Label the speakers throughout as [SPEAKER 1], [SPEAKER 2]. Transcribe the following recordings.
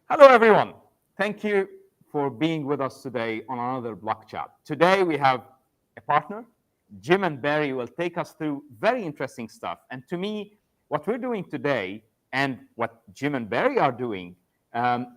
[SPEAKER 1] Hello, everyone. Thank you for being with us today on another Block Chat. Today, we have a partner. Jim and Barry will take us through very interesting stuff. And to me, what we're doing today and what Jim and Barry are doing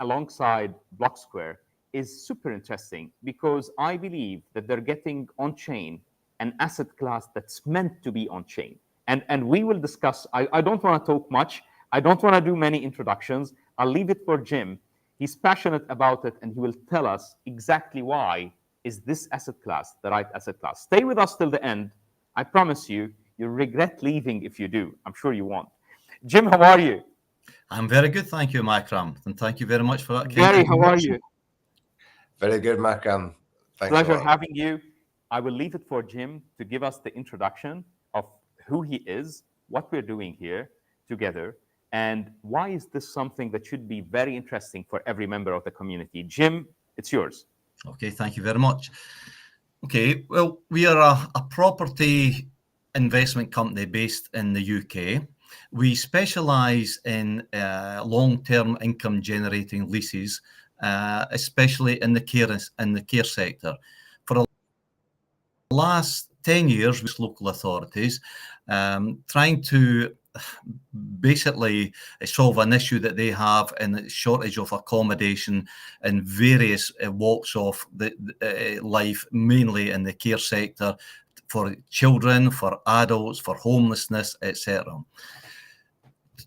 [SPEAKER 1] alongside Blocksquare is super interesting because I believe that they're getting on chain an asset class that's meant to be on chain. And we will discuss. I don't want to talk much. I don't want to do many introductions. I'll leave it for Jim. He's passionate about it, and he will tell us exactly why is this asset class the right asset class. Stay with us till the end. I promise you, you'll regret leaving if you do. I'm sure you won't. Jim, how are you?
[SPEAKER 2] I'm very good, thank you, Makram, and thank you very much for that kind
[SPEAKER 1] Barry, how are
[SPEAKER 2] introduction.
[SPEAKER 1] you?
[SPEAKER 3] Very good, Makram. Thanks a
[SPEAKER 1] Pleasure
[SPEAKER 3] lot.
[SPEAKER 1] having you. I will leave it for Jim to give us the introduction of who he is, what we're doing here together, and why is this something that should be very interesting for every member of the community. Jim, it's yours.
[SPEAKER 2] Okay, thank you very much. Okay, well, we are a property investment company based in the UK. We specialise in long-term income generating leases, especially in the care sector. For the last 10 years with local authorities, trying to basically solve an issue that they have in the shortage of accommodation in various walks of the life, mainly in the care sector, for children, for adults, for homelessness, etc.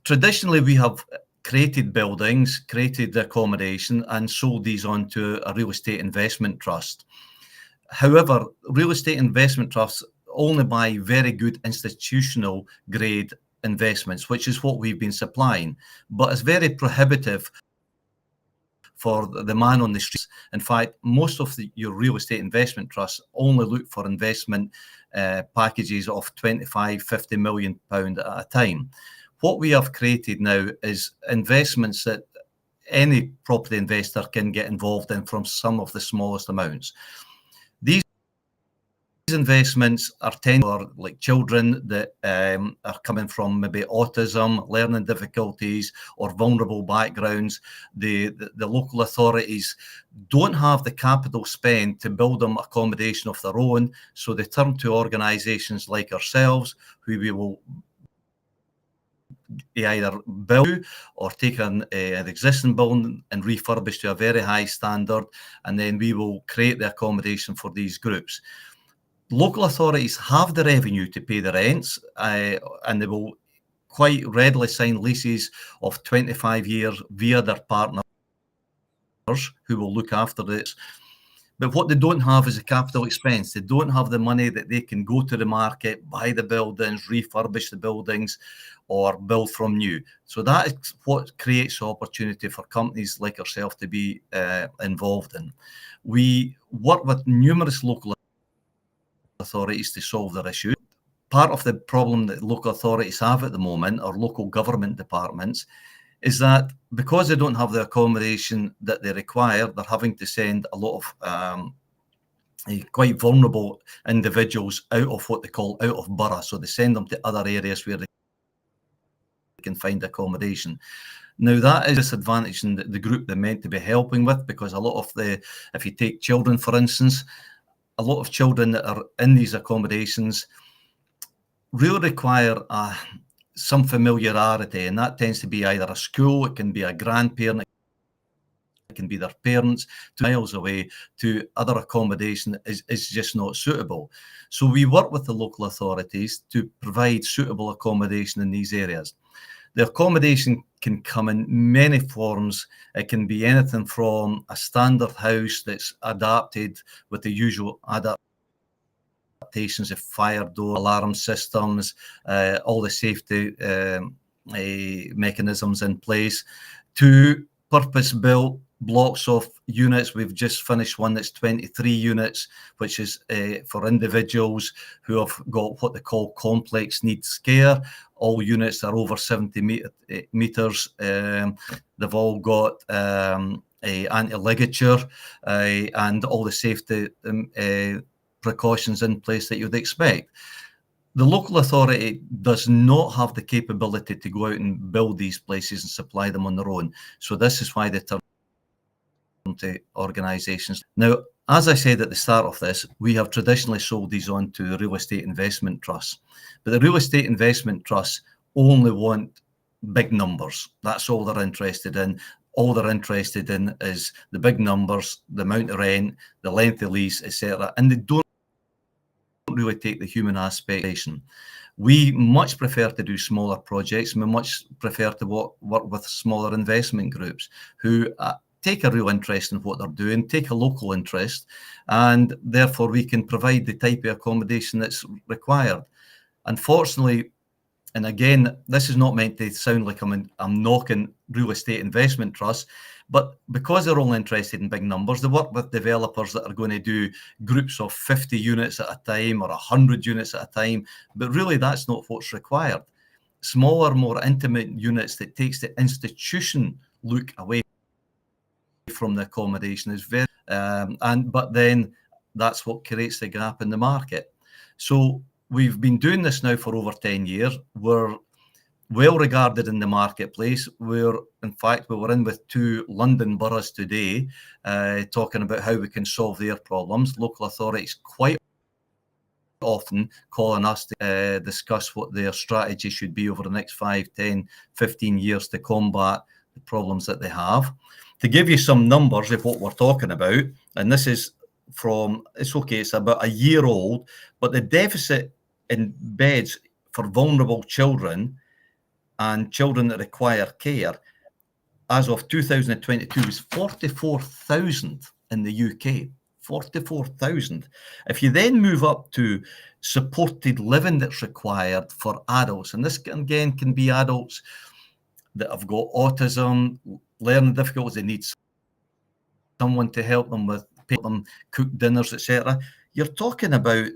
[SPEAKER 2] Traditionally, we have created buildings, created accommodation, and sold these on to a real estate investment trust. However, real estate investment trusts only buy very good institutional grade investments, which is what we've been supplying, but it's very prohibitive for the man on the streets. In fact, most of your real estate investment trusts only look for investment packages of 25, 50 million pound at a time. What we have created now is investments that any property investor can get involved in from some of the smallest amounts. These investments are tending for like children that are coming from maybe autism, learning difficulties, or vulnerable backgrounds. The local authorities don't have the capital spend to build them accommodation of their own, so they turn to organisations like ourselves, who we will either build or take an existing building and refurbish to a very high standard, and then we will create the accommodation for these groups. Local authorities have the revenue to pay the rents, and they will quite readily sign leases of 25 years via their partners who will look after this. But what they don't have is a capital expense. They don't have the money that they can go to the market, buy the buildings, refurbish the buildings, or build from new. So that is what creates opportunity for companies like ourselves to be involved in. We work with numerous local authorities to solve their issue. Part of the problem that local authorities have at the moment, or local government departments, is that because they don't have the accommodation that they require, they're having to send a lot of quite vulnerable individuals out of what they call out of borough. So they send them to other areas where they can find accommodation. Now, that is a disadvantage in the group they're meant to be helping with, because a lot of if you take children, for instance, a lot of children that are in these accommodations really require some familiarity, and that tends to be either a school, it can be a grandparent, it can be their parents. 2 miles away to other accommodation is just not suitable. So we work with the local authorities to provide suitable accommodation in these areas. The accommodation can come in many forms. It can be anything from a standard house that's adapted with the usual adaptations of fire door alarm systems, all the safety mechanisms in place, to purpose-built blocks of units. We've just finished one that's 23 units, which is for individuals who have got what they call complex needs care. All units are over 70 meters. They've all got anti-ligature and all the safety precautions in place that you'd expect. The local authority does not have the capability to go out and build these places and supply them on their own. So this is why they turn organisations. Now, as I said at the start of this, we have traditionally sold these on to real estate investment trusts. But the real estate investment trusts only want big numbers. That's all they're interested in. All they're interested in is the big numbers, the amount of rent, the length of lease, etc. And they don't really take the human aspect. We much prefer to do smaller projects. We much prefer to work with smaller investment groups who take a real interest in what they're doing, take a local interest, and therefore we can provide the type of accommodation that's required. Unfortunately, and again, this is not meant to sound like I'm knocking real estate investment trusts, but because they're all interested in big numbers, they work with developers that are going to do groups of 50 units at a time or 100 units at a time, but really that's not what's required. Smaller, more intimate units that takes the institution look away from the accommodation is very, but then that's what creates the gap in the market. So we've been doing this now for over 10 years. We're well regarded in the marketplace. In fact, we were in with 2 London boroughs today, talking about how we can solve their problems. Local authorities quite often calling us to discuss what their strategy should be over the next 5, 10, 15 years to combat the problems that they have. To give you some numbers of what we're talking about, and this is it's about a year old, but the deficit in beds for vulnerable children and children that require care as of 2022 was 44,000 in the UK. 44,000. If you then move up to supported living that's required for adults, and this again can be adults that have got autism, learning difficulties, they need someone to help them cook dinners, etc. You're talking about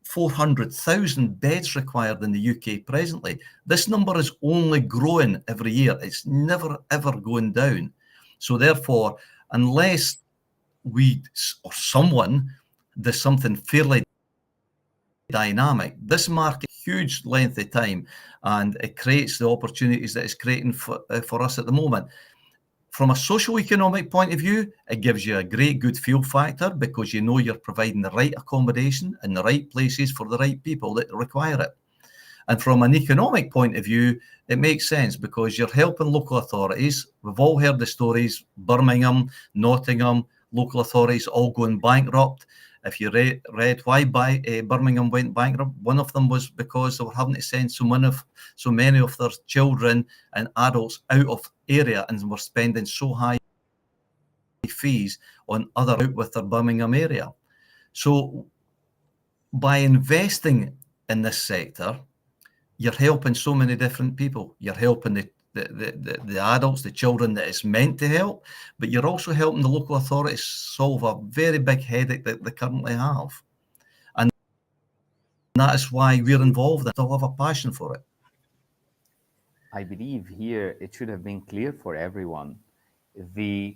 [SPEAKER 2] 400,000 beds required in the UK presently. This number is only growing every year. It's never, ever going down. So therefore, unless we or someone does something fairly dynamic, this market, huge length of time, and it creates the opportunities that it's creating for us at the moment. From a socio-economic point of view, it gives you a great good feel factor because you know you're providing the right accommodation in the right places for the right people that require it. And from an economic point of view, it makes sense because you're helping local authorities. We've all heard the stories, Birmingham, Nottingham, local authorities all going bankrupt. If you read why Birmingham went bankrupt, one of them was because they were having to send so many of their children and adults out of area and were spending so high fees on other out with their Birmingham area. So by investing in this sector, you're helping so many different people. You're helping the adults, the children that it's meant to help, but you're also helping the local authorities solve a very big headache that they currently have. And that is why we're involved and still have a passion for it.
[SPEAKER 1] I believe here it should have been clear for everyone. The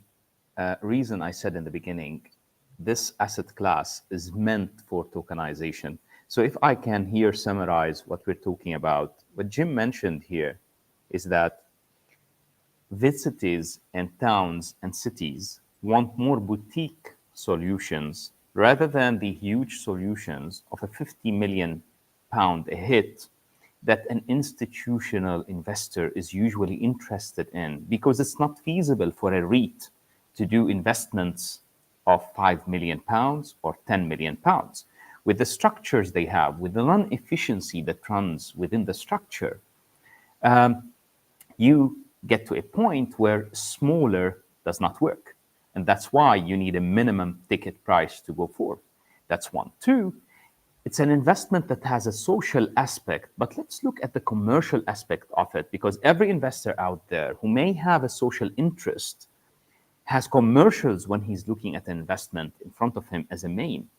[SPEAKER 1] reason I said in the beginning, this asset class is meant for tokenization. So if I can here summarize what we're talking about, what Jim mentioned here is that cities and towns and cities want more boutique solutions rather than the huge solutions of a 50 million pound a hit that an institutional investor is usually interested in, because it's not feasible for a REIT to do investments of 5 million pounds or 10 million pounds. With the structures they have, with the non-efficiency that runs within the structure, you get to a point where smaller does not work. And that's why you need a minimum ticket price to go for. That's one. Two, it's an investment that has a social aspect, but let's look at the commercial aspect of it, because every investor out there who may have a social interest has commercials when he's looking at an investment in front of him as a main.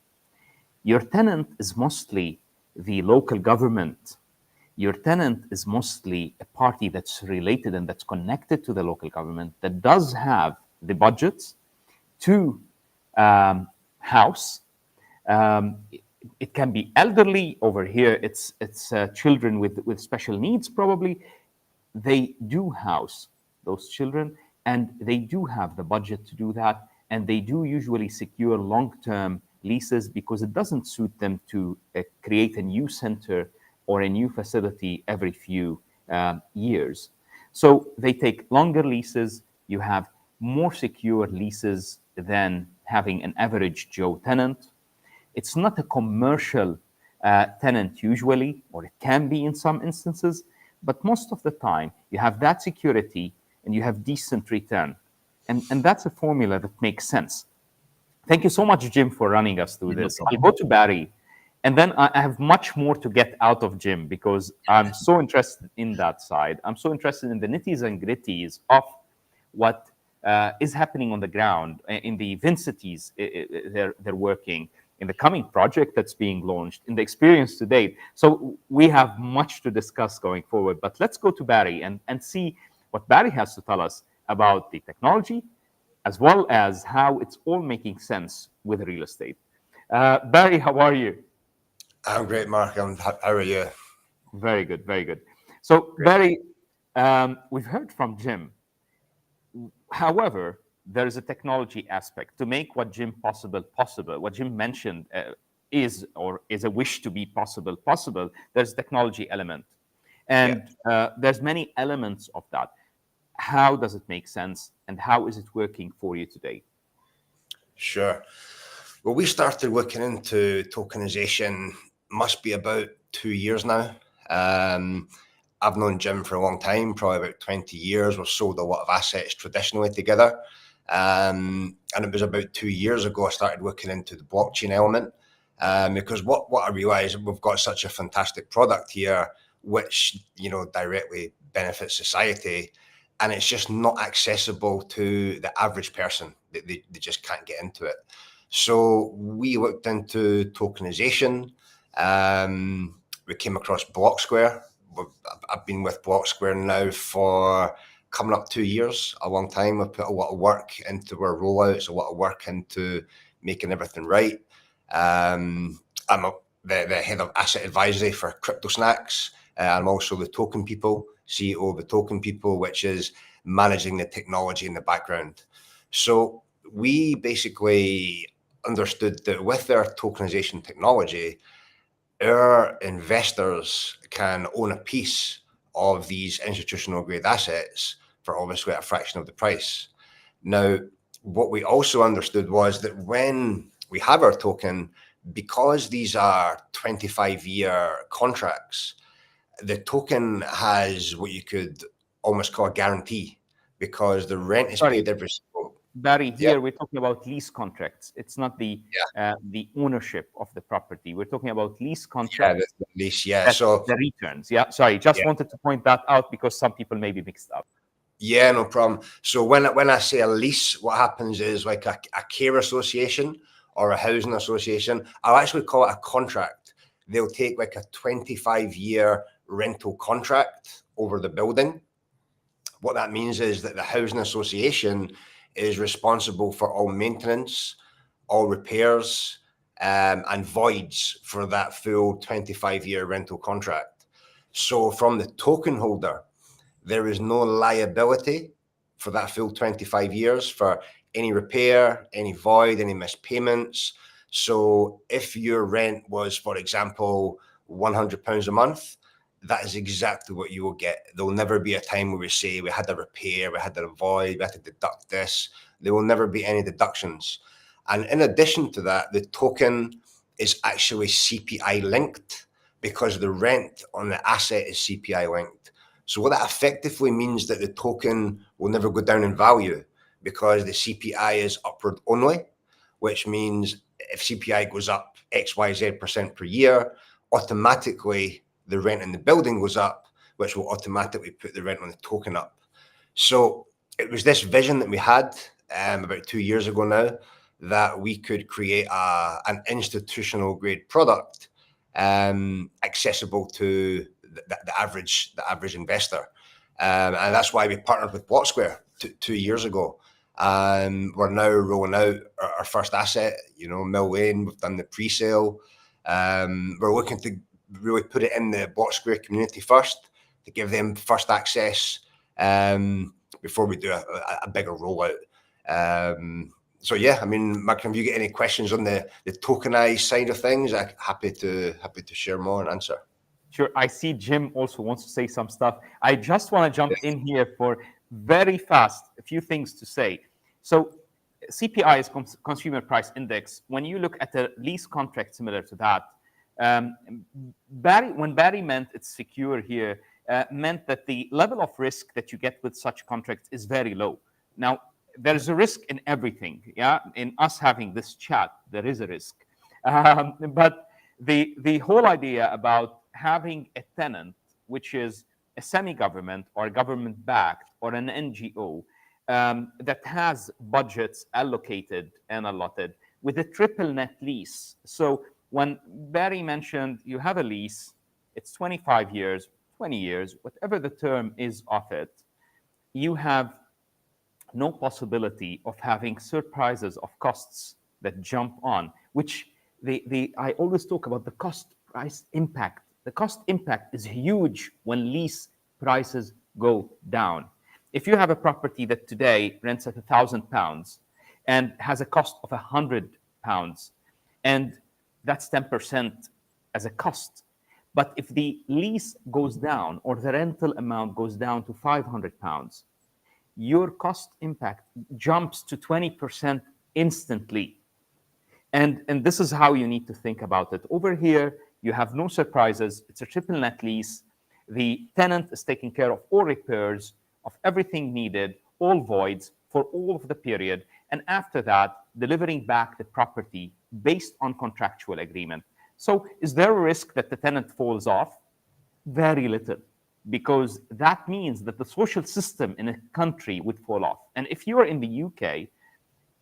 [SPEAKER 1] Your tenant is mostly the local government. Your tenant is mostly a party that's related and that's connected to the local government that does have the budgets to house. It can be elderly. Over here, it's children with special needs, probably. They do house those children, and they do have the budget to do that. and they do usually secure long-term leases because it doesn't suit them to create a new center or a new facility every few years. So they take longer leases. You have more secure leases than having an average Joe tenant. It's not a commercial tenant usually, or it can be in some instances, but most of the time you have that security and you have decent return. And that's a formula that makes sense. Thank you so much, Jim, for running us through
[SPEAKER 2] No
[SPEAKER 1] this.
[SPEAKER 2] problem.
[SPEAKER 1] I'll go to Barry, and then I have much more to get out of Jim because I'm so interested in that side. I'm so interested in the nitties and gritties of what is happening on the ground in the Vincities they're working, in the coming project that's being launched, in the experience to date. So we have much to discuss going forward. But let's go to Barry and see what Barry has to tell us about the technology, as well as how it's all making sense with real estate. Barry, how are you?
[SPEAKER 3] I'm great, Mark. How are you?
[SPEAKER 1] Very good, very good. So, Barry, we've heard from Jim. However, there is a technology aspect to make what Jim possible. What Jim mentioned is a wish to be possible. There's a technology element, and there's many elements of that. How does it make sense, and how is it working for you today?
[SPEAKER 3] Sure. Well, we started looking into tokenization, must be about 2 years now. I've known Jim for a long time, probably about 20 years. We've sold a lot of assets traditionally together. And it was about 2 years ago I started looking into the blockchain element, because what I realized, we've got such a fantastic product here, which, you know, directly benefits society, and it's just not accessible to the average person. They just can't get into it. So we looked into tokenization. We came across Blocksquare. I've been with Blocksquare now for coming up 2 years, a long time. We've put a lot of work into our rollouts, a lot of work into making everything right. I'm the head of asset advisory for Crypto Snacks. I'm also the token people, CEO of the token people, which is managing the technology in the background. So we basically understood that with our tokenization technology, our investors can own a piece of these institutional grade assets for obviously a fraction of the price. Now, what we also understood was that when we have our token, because these are 25-year contracts, the token has what you could almost call a guarantee, because the rent is paid every single.
[SPEAKER 1] Barry, here we're talking about lease contracts. It's not the ownership of the property. We're talking about lease contracts.
[SPEAKER 3] The lease, so
[SPEAKER 1] the returns. Sorry, just wanted to point that out because some people may be mixed up.
[SPEAKER 3] Yeah, no problem. So when I say a lease, what happens is like a care association or a housing association, I'll actually call it a contract. They'll take like a 25-year rental contract over the building. What that means is that the housing association is responsible for all maintenance, all repairs, and voids for that full 25-year rental contract. So from the token holder, there is no liability for that full 25 years for any repair, any void, any missed payments. So if your rent was, for example, £100 a month, that is exactly what you will get. There will never be a time where we say we had a repair, we had a void, we had to deduct this. There will never be any deductions. And in addition to that, the token is actually CPI linked, because the rent on the asset is CPI linked. So what that effectively means that the token will never go down in value, because the CPI is upward only, which means if CPI goes up XYZ% per year, automatically the rent in the building goes up, which will automatically put the rent on the token up. So it was this vision that we had about 2 years ago now, that we could create an institutional grade product accessible to the average investor. And that's why we partnered with Blocksquare 2 years ago. We're now rolling out our first asset, Mill Lane. We've done the pre-sale. We're looking to really put it in the Blocksquare community first, to give them first access before we do a bigger rollout. So yeah, I mean, Makram, if you get any questions on the tokenized side of things, I'm happy to share more and answer.
[SPEAKER 1] Sure. I see Jim also wants to say some stuff. I just want to jump in here for very fast, a few things to say. So CPI is Consumer Price Index. When you look at a lease contract similar to that, when Barry meant it's secure here, meant that the level of risk that you get with such contracts is very low. Now, there's a risk in everything. Yeah, in us having this chat, there is a risk. But the whole idea about having a tenant, which is a semi-government or government-backed or an NGO that has budgets allocated and allotted with a triple net lease. So when Barry mentioned you have a lease, it's 25 years, 20 years, whatever the term is of it, you have no possibility of having surprises of costs that jump on, which I always talk about the cost price impact. The cost impact is huge when lease prices go down. If you have a property that today rents at £1,000 and has a cost of £100, and that's 10% as a cost. But if the lease goes down or the rental amount goes down to £500, your cost impact jumps to 20% instantly. And this is how you need to think about it. Over here, you have no surprises. It's a triple net lease. The tenant is taking care of all repairs, of everything needed, all voids for all of the period. And after that, delivering back the property based on contractual agreement. So is there a risk that the tenant falls off? Very little, because that means that the social system in a country would fall off. And if you're in the UK,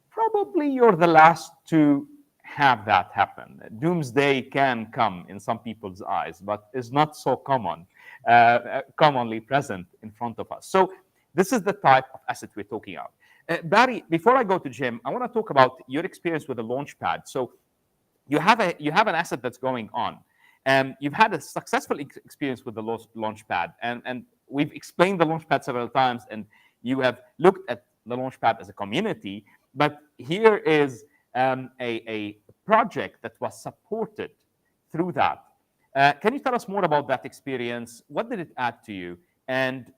[SPEAKER 1] probably you're the last to have that happen. Doomsday can come in some people's eyes, but is not so commonly present in front of us. So this is the type of asset we're talking about. Barry, before I go to Jim, I want to talk about your experience with the Launchpad. So you have an asset that's going on. You've had a successful experience with the Launchpad, and we've explained the Launchpad several times, and you have looked at the Launchpad as a community. But here is a project that was supported through that. Can you tell us more about that experience? What did it add to you? And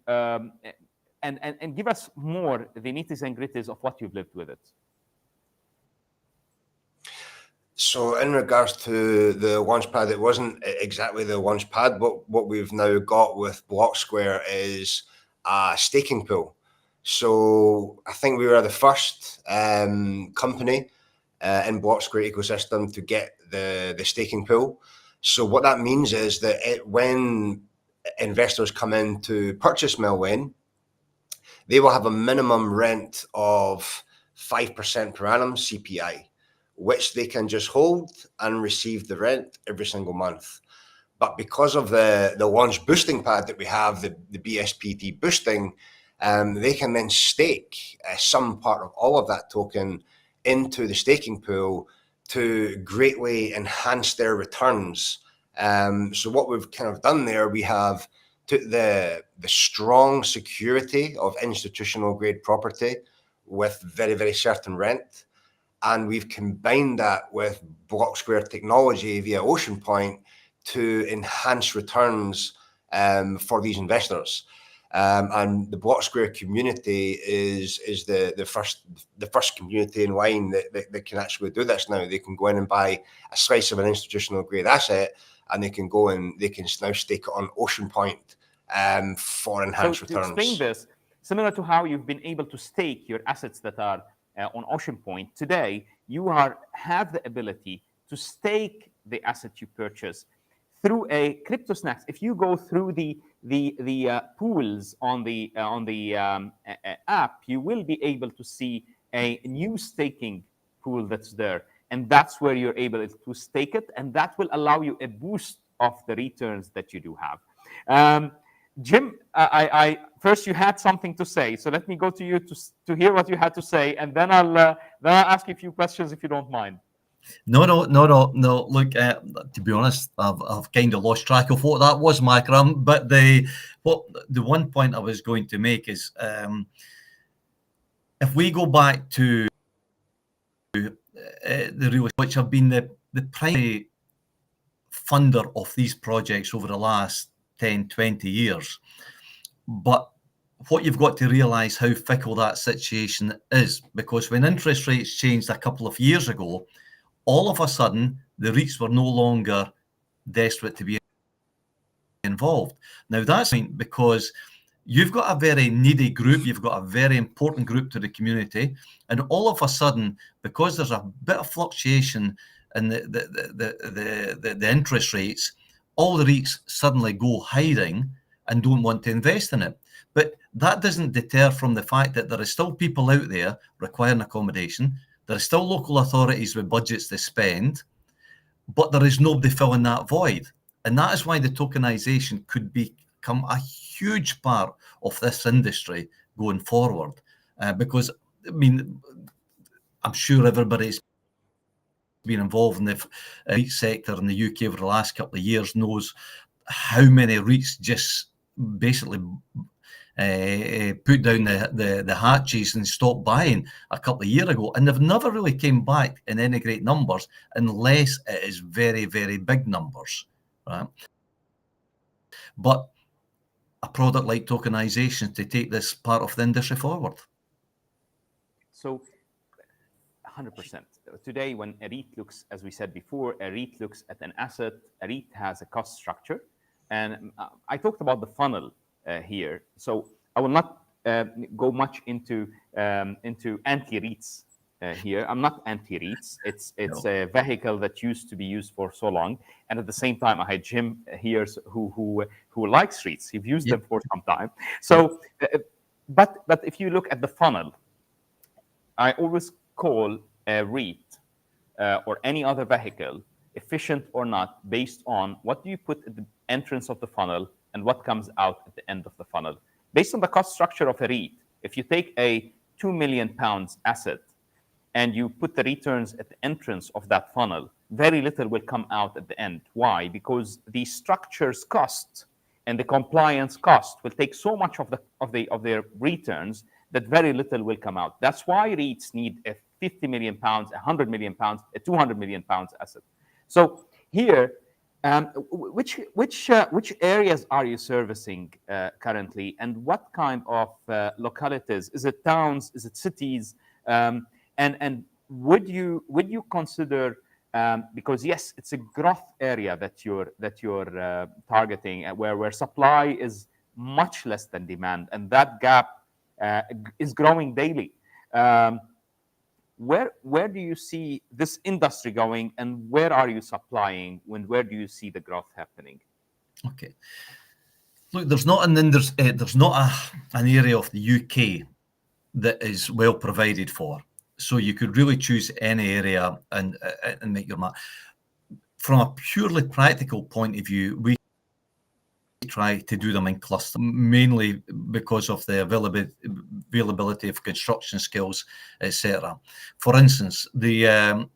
[SPEAKER 1] give us more the nitties and gritties of what you've lived with it.
[SPEAKER 3] So in regards to the Launchpad, it wasn't exactly the Launchpad, but what we've now got with Blocksquare is a staking pool. So I think we were the first company in Blocksquare ecosystem to get the staking pool. So what that means is that when investors come in to purchase Mill Lane, they will have a minimum rent of 5% per annum CPI, which they can just hold and receive the rent every single month. But because of the launch boosting pad that we have, the BSPT boosting, they can then stake some part of all of that token into the staking pool to greatly enhance their returns. So what we've kind of done there, we have took the strong security of institutional grade property with very, very certain rent, and we've combined that with Blocksquare technology via Ocean Point to enhance returns for these investors. And the Blocksquare community is the first community in line that can actually do this now. They can go in and buy a slice of an institutional grade asset, and they can go and they can now stake it on Ocean Point for enhanced returns.
[SPEAKER 1] To explain this, similar to how you've been able to stake your assets that are on Ocean Point, today you have the ability to stake the asset you purchase through a crypto snacks. If you go through the pools on the app, you will be able to see a new staking pool that's there, and that's where you're able to stake it, and that will allow you a boost of the returns that you do have. Jim, I first you had something to say, so let me go to you to hear what you had to say, and then I'll ask you a few questions if you don't mind.
[SPEAKER 2] No. Look, to be honest, I've kind of lost track of what that was, Makram. But the one point I was going to make is, if we go back to which have been the primary funder of these projects over the last 10, 20 years. But what you've got to realise how fickle that situation is, because when interest rates changed a couple of years ago, all of a sudden the REITs were no longer desperate to be involved. Now that's because you've got a very needy group, you've got a very important group to the community, and all of a sudden, because there's a bit of fluctuation in the interest rates, all the REITs suddenly go hiding and don't want to invest in it. But that doesn't deter from the fact that there are still people out there requiring accommodation. There are still local authorities with budgets to spend, but there is nobody filling that void. And that is why the tokenization could become a huge part of this industry going forward. Because, I mean, I'm sure everybody's been involved in the REIT sector in the UK over the last couple of years knows how many REITs just basically put down the hatches and stopped buying a couple of years ago, and they've never really came back in any great numbers unless it is very, very big numbers, right? But a product like tokenization to take this part of the industry forward.
[SPEAKER 1] So 100%. Today, when a REIT looks, as we said before, a REIT looks at an asset, a REIT has a cost structure. And I talked about the funnel here. So I will not go much into anti-REITs here. I'm not anti-REITs. It's a vehicle that used to be used for so long. And at the same time, I had Jim here who likes REITs. He's used them for some time. So, but if you look at the funnel, I always call a REIT or any other vehicle efficient or not based on what do you put at the entrance of the funnel and what comes out at the end of the funnel. Based on the cost structure of a REIT, if you take a £2 million asset and you put the returns at the entrance of that funnel, very little will come out at the end. Why? Because the structure's cost and the compliance cost will take so much of their returns that very little will come out. That's why REITs need a £50 million, £100 million, a £200 million asset. So here, which areas are you servicing currently, and what kind of localities? Is it towns? Is it cities? And would you consider, because yes, it's a growth area that you're targeting, where supply is much less than demand, and that gap is growing daily. Where do you see this industry going, and where are you supplying? Where do you see the growth happening?
[SPEAKER 2] Okay, look, there's not an area of the UK that is well provided for, so you could really choose any area and make your mark. From a purely practical point of view, we try to do them in cluster, mainly because of the availability of construction skills, etc. For instance, the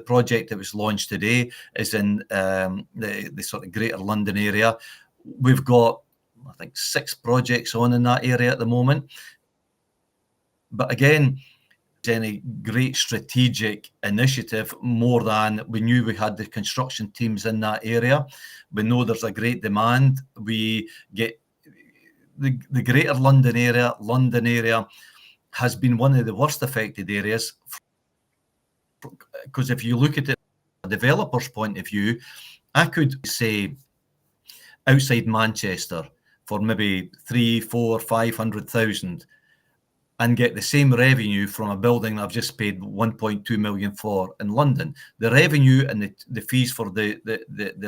[SPEAKER 2] project that was launched today is in the sort of Greater London area. We've got, I think, 6 projects on in that area at the moment. But again, any great strategic initiative more than we knew we had the construction teams in that area. We know there's a great demand. We get the Greater London area has been one of the worst affected areas, because if you look at it from a developer's point of view, I could say outside Manchester for maybe 300,000, 400,000, 500,000 and get the same revenue from a building that I've just paid 1.2 million for in London. The revenue and the fees for the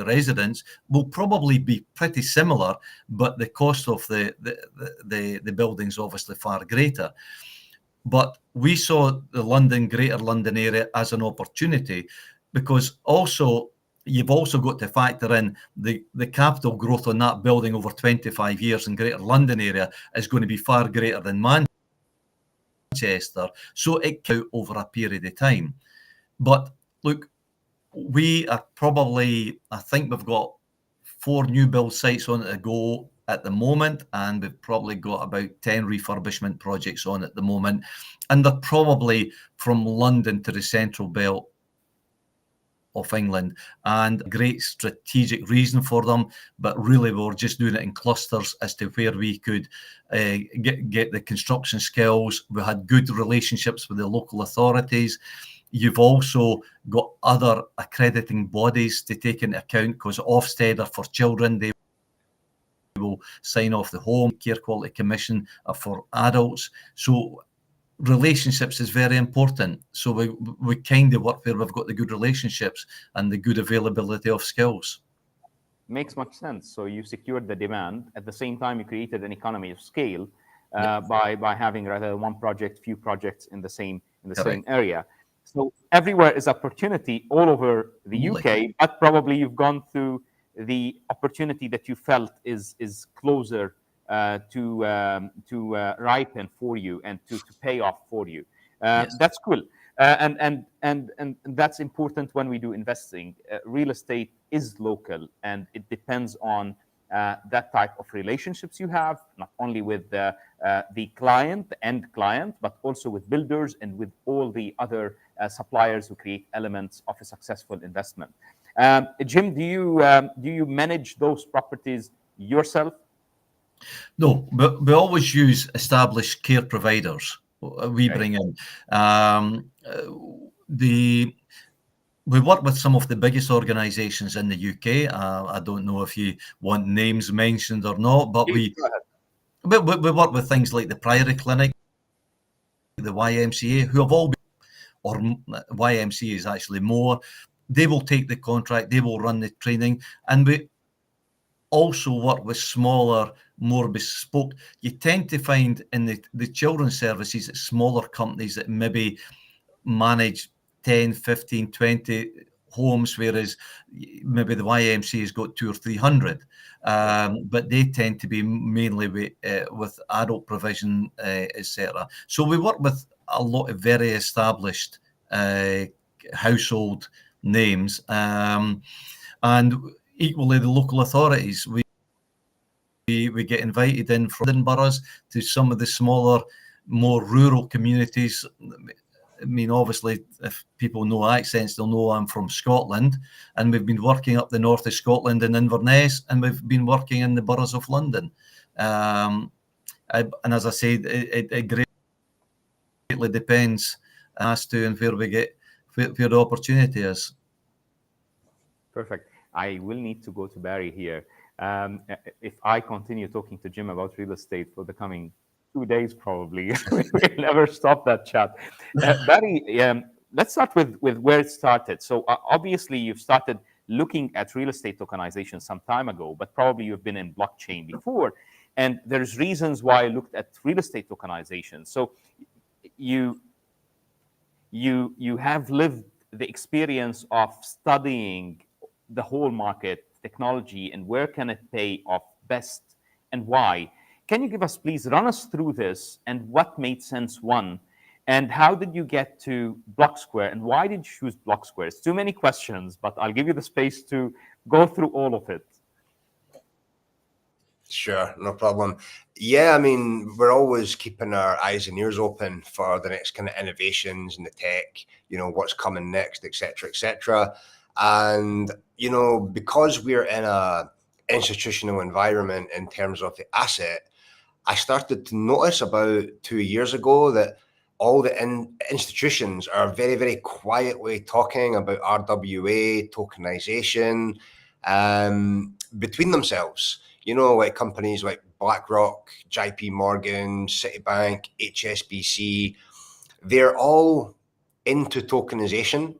[SPEAKER 2] residents will probably be pretty similar, but the cost of the building's obviously far greater. But we saw the Greater London area as an opportunity, because also you've also got to factor in the capital growth on that building over 25 years in Greater London area is going to be far greater than Manchester, so it counts over a period of time. But look, we are probably, I think we've got 4 new build sites on it to go at the moment, and we've probably got about 10 refurbishment projects on at the moment, and they're probably from London to the central belt of England, and a great strategic reason for them, but really we were just doing it in clusters as to where we could get the construction skills. We had good relationships with the local authorities. You've also got other accrediting bodies to take into account, because Ofsted are for children, they will sign off the Home Care Quality Commission are for adults. So relationships is very important. So we kind of work where we've got the good relationships and the good availability of skills.
[SPEAKER 1] Makes much sense. So you secured the demand. At the same time, you created an economy of scale by having rather than one project, few projects in the same same area. So everywhere is opportunity all over the UK, but probably you've gone through the opportunity that you felt is closer to ripen for you and to pay off for you.
[SPEAKER 2] Yes.
[SPEAKER 1] That's cool. And that's important when we do investing. Real estate is local, and it depends on that type of relationships you have, not only with the client, the end client, but also with builders and with all the other suppliers who create elements of a successful investment. Jim, do you manage those properties yourself?
[SPEAKER 2] No, but we always use established care providers. We bring in we work with some of the biggest organisations in the UK. I don't know if you want names mentioned or not, but we work with things like the Priory Clinic, the YMCA, who have all been, or YMCA is actually more. They will take the contract, they will run the training, and we also work with smaller, more bespoke. You tend to find in the children's services, smaller companies that maybe manage 10, 15, 20 homes, whereas maybe the YMCA has got 200 or 300. But they tend to be mainly with adult provision, etc. So we work with a lot of very established household names, and equally the local authorities. We get invited in from boroughs to some of the smaller, more rural communities. I mean, obviously, if people know accents, they'll know I'm from Scotland, and we've been working up the north of Scotland in Inverness, and we've been working in the boroughs of London. And as I said, it greatly depends as to and where we get where the opportunity is.
[SPEAKER 1] Perfect. I will need to go to Barry here. If I continue talking to Jim about real estate for the coming 2 days, probably we'll never stop that chat. Barry, let's start with where it started. So obviously you've started looking at real estate tokenization some time ago, but probably you've been in blockchain before, and there's reasons why I looked at real estate tokenization. So you have lived the experience of studying the whole market, technology, and where can it pay off best and why. Can you give us, please, run us through this and what made sense, one, and how did you get to Blocksquare, and why did you choose Blocksquare? It's too many questions, but I'll give you the space to go through all of it.
[SPEAKER 3] Sure, no problem. Yeah, I mean, we're always keeping our eyes and ears open for the next kind of innovations in the tech, what's coming next, et cetera, and, because we're in a institutional environment in terms of the asset, I started to notice about 2 years ago that all the institutions are very, very quietly talking about RWA, tokenization, between themselves. Like companies like BlackRock, JP Morgan, Citibank, HSBC, they're all into tokenization,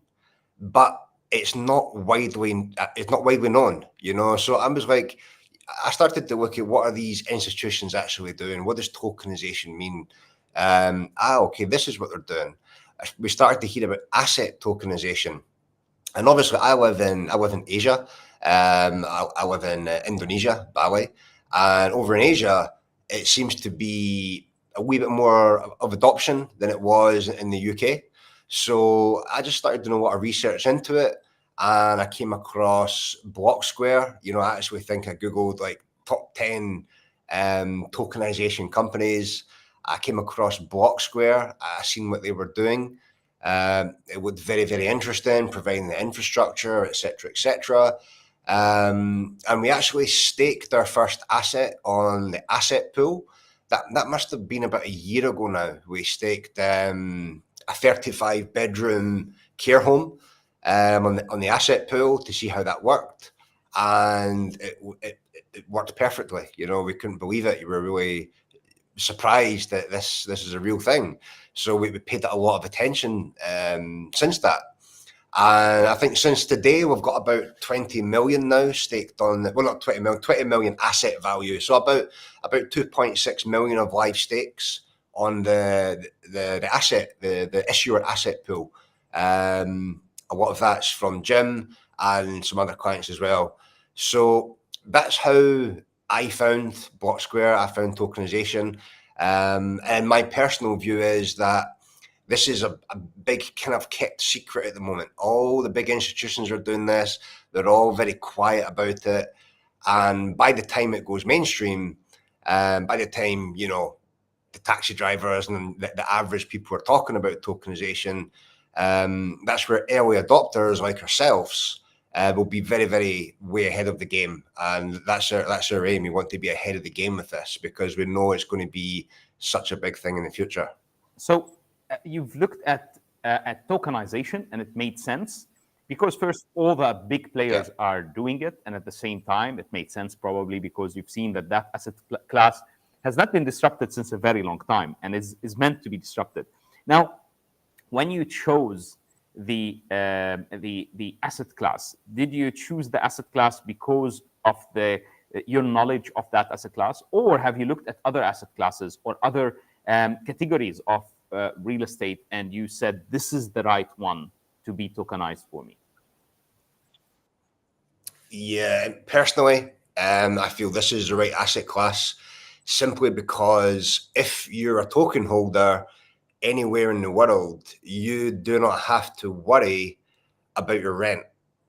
[SPEAKER 3] but it's not widely known, So I was like, I started to look at what are these institutions actually doing? What does tokenization mean? Okay, this is what they're doing. We started to hear about asset tokenization, and obviously I live in Asia. I live in Indonesia, Bali, and over in Asia, it seems to be a wee bit more of adoption than it was in the UK. So I just started doing a lot of research into it, and I came across Blocksquare. I actually think I Googled like top 10 tokenization companies. I came across Blocksquare. I seen what they were doing. It looked very, very interesting, providing the infrastructure, etc., etc. And we actually staked our first asset on the asset pool. That must have been about a year ago now. We staked a 35-bedroom care home on the asset pool to see how that worked, and it worked perfectly. You know, we couldn't believe it. You were really surprised that this is a real thing. So we paid that a lot of attention since that. And I think since today, we've got about 20 million now staked on, well, not 20 million, 20 million asset value. So about 2.6 million of live stakes on the asset, the issuer asset pool. A lot of that's from Jim and some other clients as well. So that's how I found Blocksquare, I found tokenization. And my personal view is that this is a big kind of kept secret at the moment. All the big institutions are doing this. They're all very quiet about it. And by the time it goes mainstream, by the time, you know, the taxi drivers and the average people are talking about tokenization, that's where early adopters like ourselves will be very, very way ahead of the game. And that's our aim. We want to be ahead of the game with this because we know it's going to be such a big thing in the future.
[SPEAKER 1] So you've looked at tokenization, and it made sense because first, all the big players are doing it, and at the same time, it made sense probably because you've seen that asset class has not been disrupted since a very long time and is meant to be disrupted. Now, when you chose the asset class, did you choose the asset class because of your knowledge of that asset class, or have you looked at other asset classes or other categories of real estate and you said this is the right one to be tokenized for me?
[SPEAKER 3] Yeah, personally, I feel this is the right asset class simply because if you're a token holder anywhere in the world, you do not have to worry about your rent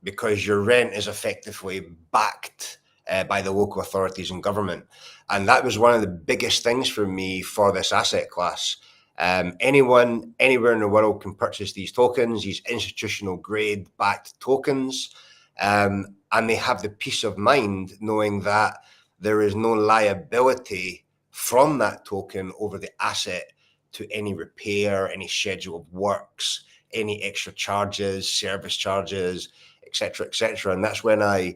[SPEAKER 3] because your rent is effectively backed by the local authorities and government. And that was one of the biggest things for me for this asset class. Anyone, anywhere in the world can purchase these tokens, these institutional grade backed tokens. And they have the peace of mind knowing that there is no liability from that token over the asset to any repair, any schedule of works, any extra charges, service charges, etc., etc. And that's when I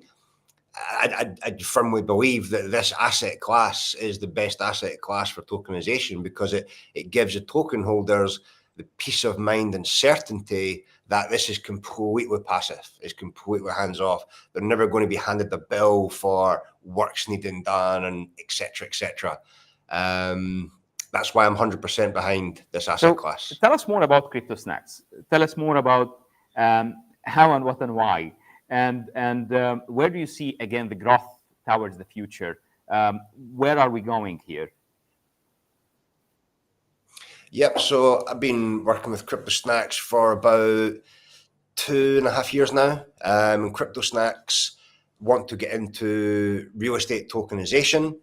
[SPEAKER 3] firmly believe that this asset class is the best asset class for tokenization because it gives the token holders the peace of mind and certainty that this is completely passive, it's completely hands off. They're never going to be handed the bill for works needing done and etc., etc. That's why I'm 100% behind this asset class.
[SPEAKER 1] Tell us more about Crypto Snacks. Tell us more about how and what and why. And where do you see, again, the growth towards the future? Where are we going here?
[SPEAKER 3] Yep, so I've been working with Crypto Snacks for about 2.5 years now. Crypto Snacks want to get into real estate tokenization.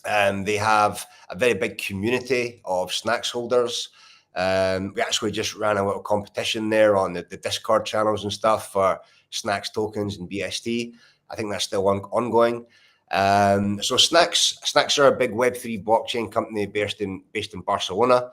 [SPEAKER 3] They have a very big community of snacks holders. We actually just ran a little competition there on the Discord channels and stuff for snacks tokens and BST. I think that's still ongoing. So Snacks are a big Web3 blockchain company based in Barcelona.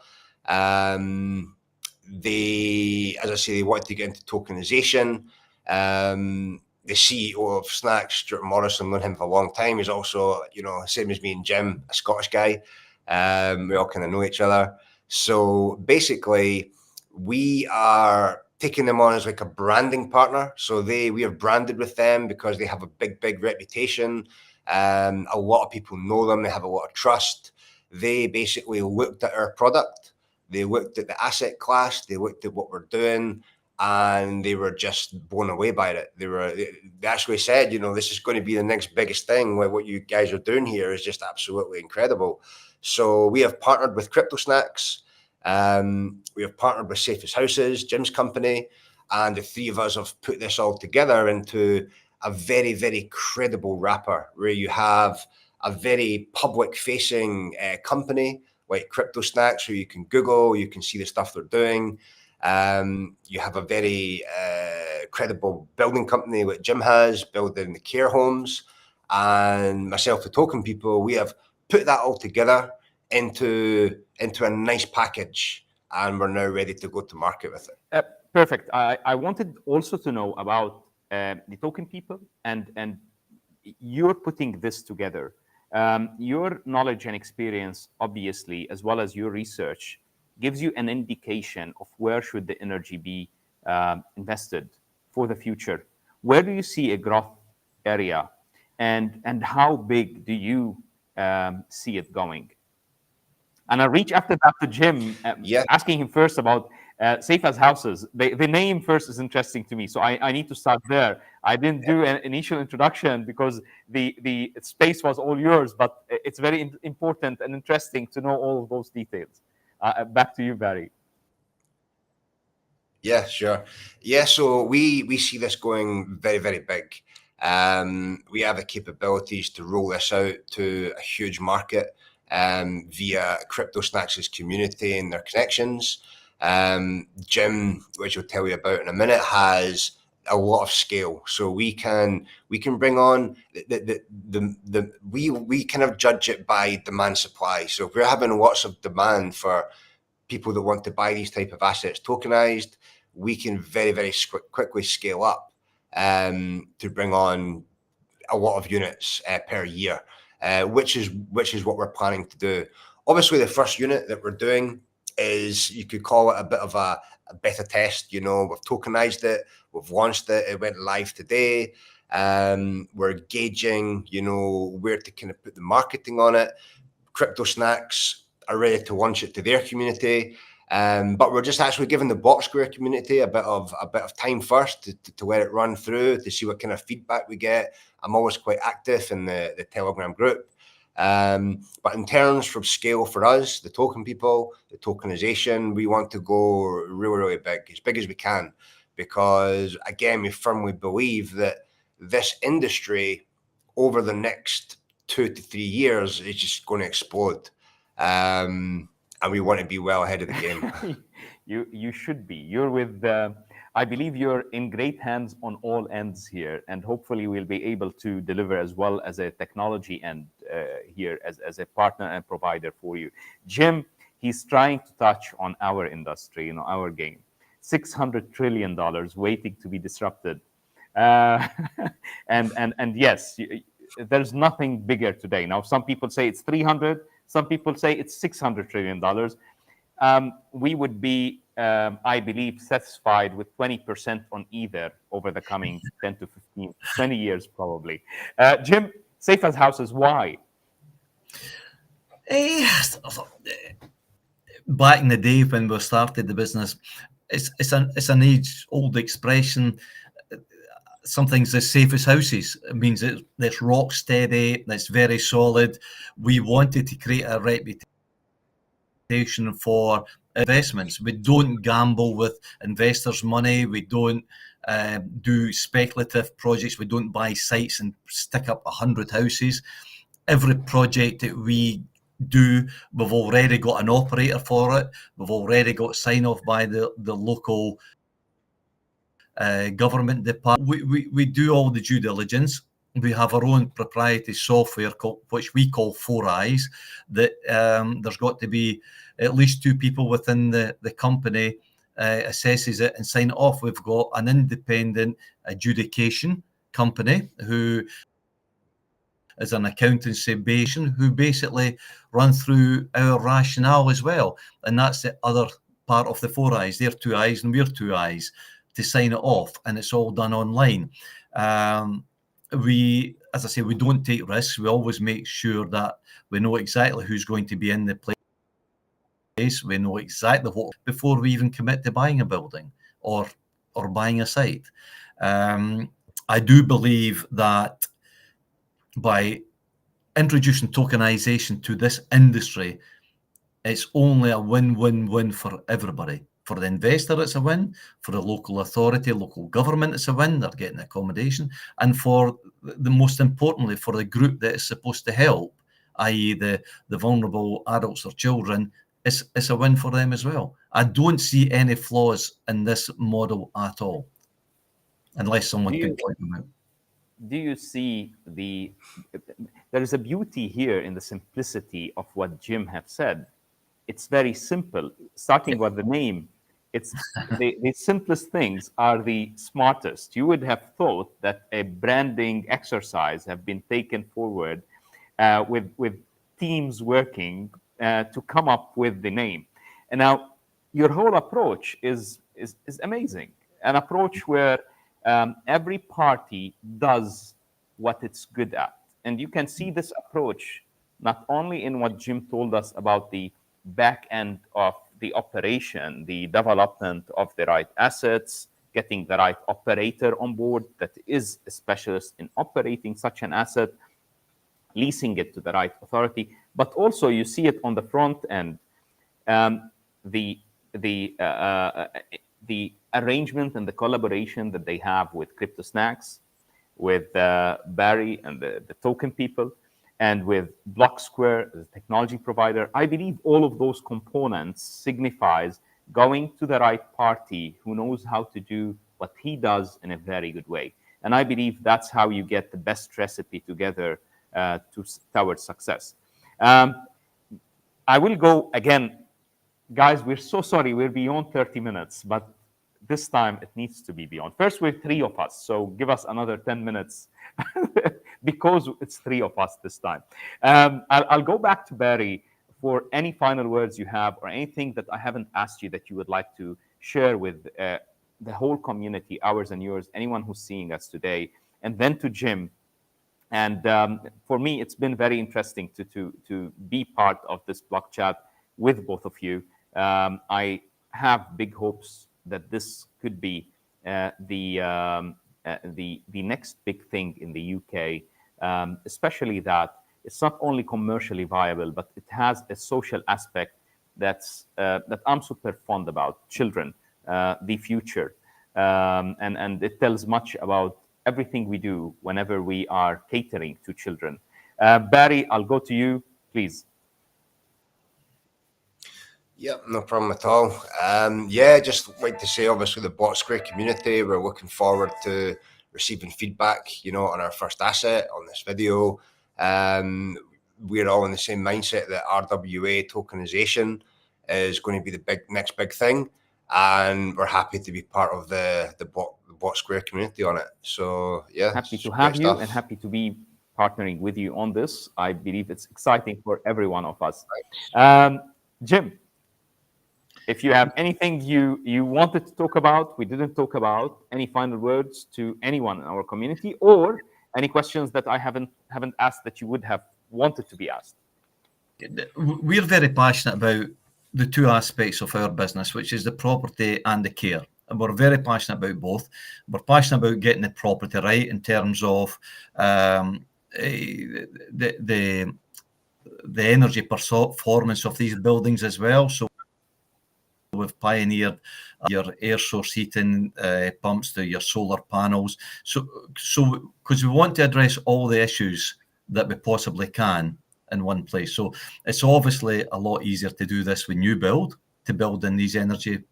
[SPEAKER 3] They, as I say, they wanted to get into tokenization. The CEO of Snacks, Stuart Morrison, I've known him for a long time. He's also, you know, same as me and Jim, a Scottish guy. We all kind of know each other. So basically, we are taking them on as like a branding partner. So we are branded with them because they have a big reputation. A lot of people know them. They have a lot of trust. They basically looked at our product. They looked at the asset class. They looked at what we're doing. And they were just blown away by it. They actually said, you know, this is going to be the next biggest thing. What you guys are doing here is just absolutely incredible. So we have partnered with Crypto Snacks. We have partnered with Safest Houses, Jim's company, and the three of us have put this all together into a very credible wrapper where you have a very public-facing company like Crypto Snacks, who you can Google, you can see the stuff they're doing. You have a very credible building company like Jim has, building the care homes, and myself, the Token people, we have put that all together into a nice package, and we're now ready to go to market with it.
[SPEAKER 1] Perfect. I wanted also to know about the Token people, and you're putting this together. Your knowledge and experience, obviously, as well as your research, gives you an indication of where should the energy be invested for the future. Where do you see a growth area, and how big do you see it going? And I'll reach after that to Jim,
[SPEAKER 3] Yeah.
[SPEAKER 1] asking him first about Safe as Houses. The name first is interesting to me, so I need to start there. I didn't do an initial introduction because the space was all yours, but it's very important and interesting to know all of those details. Back to you, Barry.
[SPEAKER 3] Yeah, sure. Yeah, so we see this going very, very big. We have the capabilities to roll this out to a huge market via Crypto Snacks' community and their connections. Jim, which I'll tell you about in a minute, has a lot of scale, so we can bring on we kind of judge it by demand supply. So if we're having lots of demand for people that want to buy these type of assets tokenized, we can very, very quickly scale up to bring on a lot of units per year, which is what we're planning to do. Obviously, the first unit that we're doing is, you could call it a bit of a beta test. You know, we've tokenized it, we've launched it, it went live today. We're gauging, you know, where to kind of put the marketing on it. Crypto Snacks are ready to launch it to their community. But we're just actually giving the Blocksquare community a bit of time first to let it run through, to see what kind of feedback we get. I'm always quite active in the Telegram group. But in terms from scale for us, the Token people, the tokenization, we want to go really, really big, as big as we can, because again, we firmly believe that this industry over the next 2 to 3 years is just going to explode. And we want to be well ahead of the game.
[SPEAKER 1] You should be. You're with, I believe you're in great hands on all ends here, and hopefully we'll be able to deliver as well as a technology end here as a partner and provider for you. Jim, he's trying to touch on our industry, you know, our game. $600 trillion waiting to be disrupted. And yes, there's nothing bigger today. Now, some people say it's 300, some people say it's $600 trillion. We would be, I believe, satisfied with 20% on either over the coming 10 to 15, 20 years, probably. Jim, Safe as Houses, why?
[SPEAKER 2] Back in the day when we started the business, it's an age-old expression. Something's as safe as houses. It means it's rock steady, it's very solid. We wanted to create a reputation for investments. We don't gamble with investors' money. We don't do speculative projects. We don't buy sites and stick up 100 houses. Every project that we do, we've already got an operator for it. We've already got sign off by the local government department. We do all the due diligence. We have our own proprietary software which we call 4 Eyes, that there's got to be at least 2 people within the company assesses it and sign it off. We've got an independent adjudication company who is an accountancy base, who basically run through our rationale as well. And that's the other part of the 4 Eyes. They're 2 eyes and we're 2 eyes to sign it off, and it's all done online. We, as I say, we don't take risks. We always make sure that we know exactly who's going to be in the place. We know exactly what before we even commit to buying a building or buying a site. I do believe that by introducing tokenization to this industry, it's only a win-win-win for everybody, For the investor, it's a win. For the local authority, local government, it's a win. They're getting accommodation. And for the most importantly, for the group that is supposed to help, i.e. the vulnerable adults or children, it's a win for them as well. I don't see any flaws in this model at all, unless someone can point them out.
[SPEAKER 1] Do you see there is a beauty here in the simplicity of what Jim have said. It's very simple, starting with the name. It's the simplest things are the smartest. You would have thought that a branding exercise have been taken forward with teams working to come up with the name. And now your whole approach is amazing. An approach where every party does what it's good at. And you can see this approach not only in what Jim told us about the back end of the operation, the development of the right assets, getting the right operator on board that is a specialist in operating such an asset, leasing it to the right authority, but also you see it on the front end, the arrangement and the collaboration that they have with Crypto Snacks, with Barry and the token people, and with Blocksquare, the technology provider. I believe all of those components signifies going to the right party who knows how to do what he does in a very good way. And I believe that's how you get the best recipe together towards success. I will go again, guys, we're so sorry, we're beyond 30 minutes, but this time it needs to be beyond. First, we're 3 of us, so give us another 10 minutes because it's 3 of us this time. I'll go back to Barry for any final words you have or anything that I haven't asked you that you would like to share with the whole community, ours and yours, anyone who's seeing us today, and then to Jim. And for me, it's been very interesting to be part of this block chat with both of you. I have big hopes that this could be the next big thing in the UK, especially that it's not only commercially viable, but it has a social aspect that I'm super fond about. Children, the future, and it tells much about everything we do whenever we are catering to children. Barry, I'll go to you, please.
[SPEAKER 3] Yep, no problem at all. Yeah, just like to say, obviously, the Blocksquare community, we're looking forward to receiving feedback, you know, on our first asset, on this video. We're all in the same mindset that RWA tokenization is going to be the next big thing, and we're happy to be part of the Blocksquare community on it. So yeah,
[SPEAKER 1] happy to have you and happy to be partnering with you on this. I believe it's exciting for every one of us. Jim, if you have anything you wanted to talk about, we didn't talk about, any final words to anyone in our community, or any questions that I haven't asked that you would have wanted to be asked?
[SPEAKER 2] We're very passionate about the 2 aspects of our business, which is the property and the care. And we're very passionate about both. We're passionate about getting the property right in terms of the energy performance of these buildings as well. So we've pioneered your air source heating pumps to your solar panels. So because we want to address all the issues that we possibly can in one place. So it's obviously a lot easier to do this when you build, to build in these energy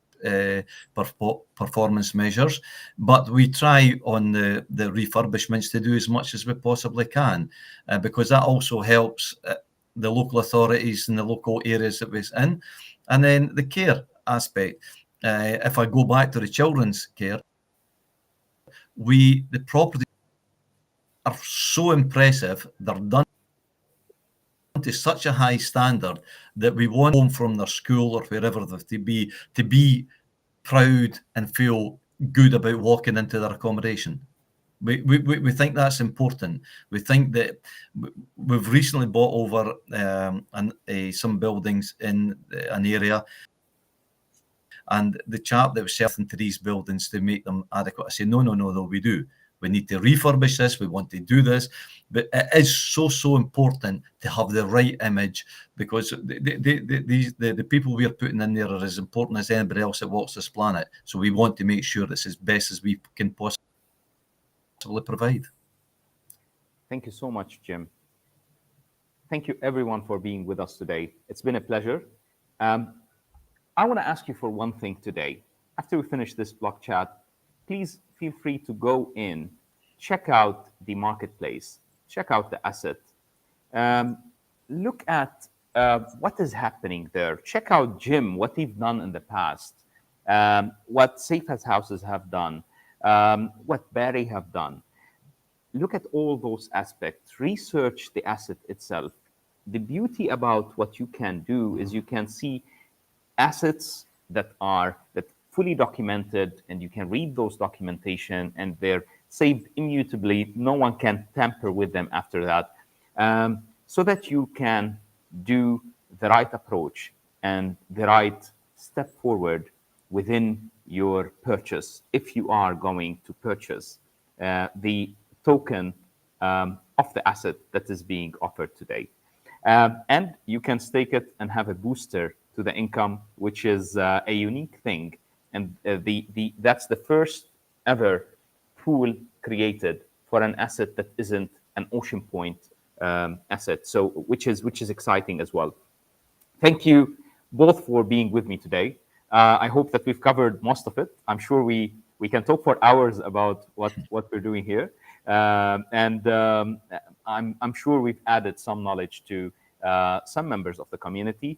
[SPEAKER 2] performance measures, but we try on the refurbishments to do as much as we possibly can, because that also helps the local authorities in the local areas that we're in. And then the care aspect, if I go back to the children's care, the properties are so impressive, they're done to such a high standard that we want home from their school or wherever to be proud and feel good about walking into their accommodation. We think that's important. We think that we've recently bought over some buildings in an area, and the chap that was selling to these buildings to make them adequate, I say, no, we do. we need to refurbish this, we want to do this. But it is so important to have the right image, because the people we are putting in there are as important as anybody else that walks this planet. So we want to make sure it's as best as we can possibly provide.
[SPEAKER 1] Thank you so much, Jim. Thank you, everyone, for being with us today. It's been a pleasure. I want to ask you for one thing today. After we finish this block chat, please feel free to go in, check out the marketplace, check out the asset, look at what is happening there. Check out Jim, what he's done in the past, what Safe as Houses have done, what Barry have done. Look at all those aspects, research the asset itself. The beauty about what you can do is you can see assets that are fully documented, and you can read those documentation, and they're saved immutably. No one can tamper with them after that, so that you can do the right approach and the right step forward within your purchase, if you are going to purchase the token of the asset that is being offered today. And you can stake it and have a booster to the income, which is a unique thing. And that's the first ever pool created for an asset that isn't an Ocean Point asset, so which is exciting as well. Thank you both for being with me today. I hope that we've covered most of it. I'm sure we can talk for hours about what we're doing here. I'm sure we've added some knowledge to some members of the community.